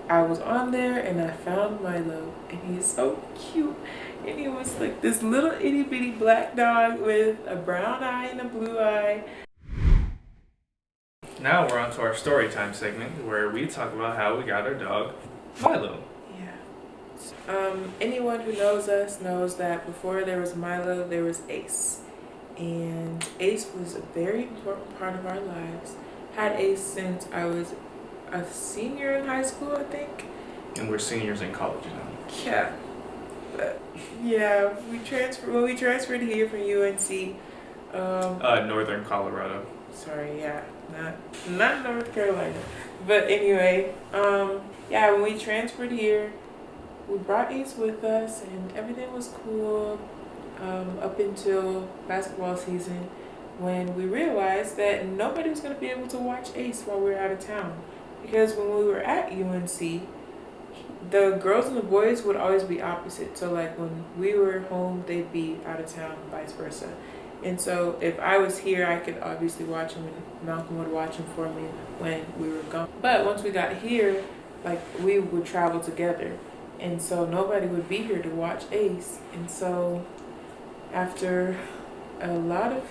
I was on there and I found Milo, and he's so cute. And he was like this little itty bitty black dog with a brown eye and a blue eye. Now we're on to our story time segment where we talk about how we got our dog, Milo. Yeah. Anyone who knows us knows that before there was Milo, there was Ace. And Ace was a very important part of our lives. Had Ace since I was a senior in high school, I think. And we're seniors in college now. Yeah. But yeah, when we transferred here from UNC. Northern Colorado. Sorry, yeah, not North Carolina. But anyway, yeah, when we transferred here, we brought Ace with us, and everything was cool up until basketball season, when we realized that nobody was going to be able to watch Ace while we were out of town. Because when we were at UNC, the girls and the boys would always be opposite. So like when we were home, they'd be out of town, vice versa. And so if I was here, I could obviously watch him, and Malcolm would watch him for me when we were gone. But once we got here, like we would travel together. And so nobody would be here to watch Ace. And so after a lot of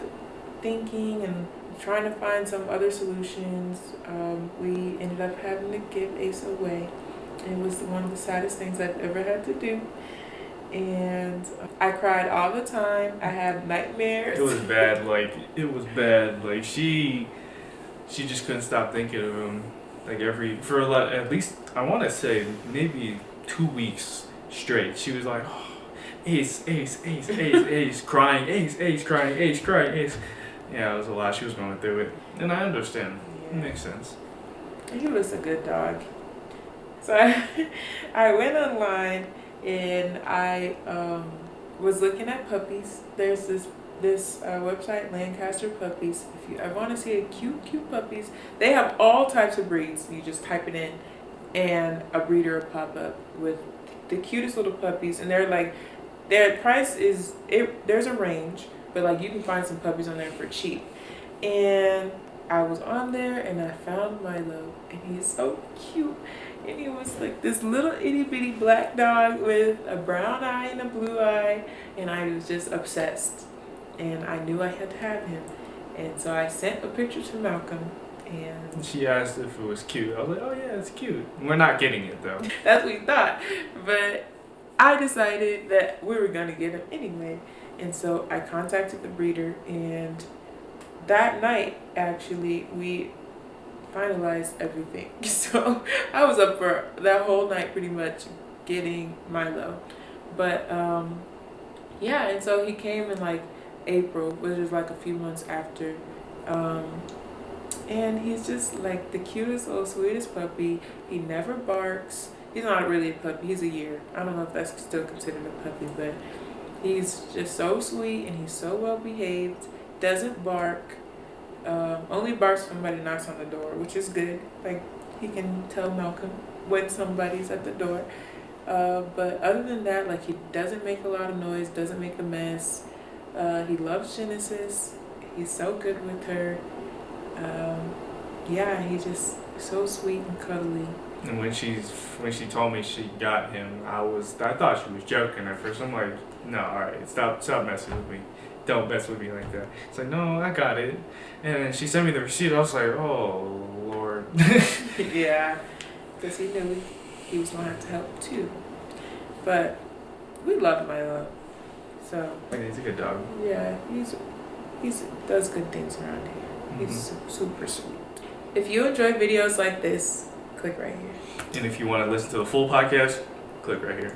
thinking and trying to find some other solutions, we ended up having to give Ace away. It was one of the saddest things I've ever had to do. And I cried all the time. I had nightmares. It was bad. Like she just couldn't stop thinking of him. Like at least I want to say maybe 2 weeks straight. She was like, oh, Ace, Ace, Ace, Ace, Ace, crying, Ace, Ace, crying, Ace, crying, Ace. Yeah, it was a lot. She was going through it, and I understand. Yeah. It makes sense. He was a good dog. So I went online and I was looking at puppies. There's this website, Lancaster Puppies. If you ever want to see a cute puppies, they have all types of breeds. You just type it in, and a breeder will pop up with the cutest little puppies. And their price is there's a range, but like you can find some puppies on there for cheap. And I was on there and I found Milo, and he's so cute. And he was like this little itty bitty black dog with a brown eye and a blue eye, and I was just obsessed. And I knew I had to have him. And so I sent a picture to Malcolm, and she asked if it was cute. I was like, oh yeah, it's cute. We're not getting it though. That's what we thought. But I decided that we were gonna get him anyway. And so I contacted the breeder, and that night actually we finalized everything. So I was up for that whole night pretty much getting Milo. But yeah, and so he came in like April, which is like a few months after. And he's just like the cutest little sweetest puppy. He never barks. He's not really a puppy, he's a year. I don't know if that's still considered a puppy, but he's just so sweet and he's so well behaved. Doesn't bark. Only barks when somebody knocks on the door, which is good. Like he can tell Malcolm when somebody's at the door. But other than that, like he doesn't make a lot of noise, doesn't make a mess. He loves Genesis. He's so good with her. Yeah, he's just so sweet and cuddly. And when she told me she got him, I thought she was joking at first. I'm like, no, all right, stop messing with me. Don't mess with me like that. It's like, no, I got it. And then she sent me the receipt. I was like, oh Lord. Yeah, because he knew he was gonna have to help too. But we love Milo. So he's a good dog. Yeah, he's does good things around here. He's super sweet. If you enjoy videos like this, click right here. And if you want to listen to the full podcast, click right here.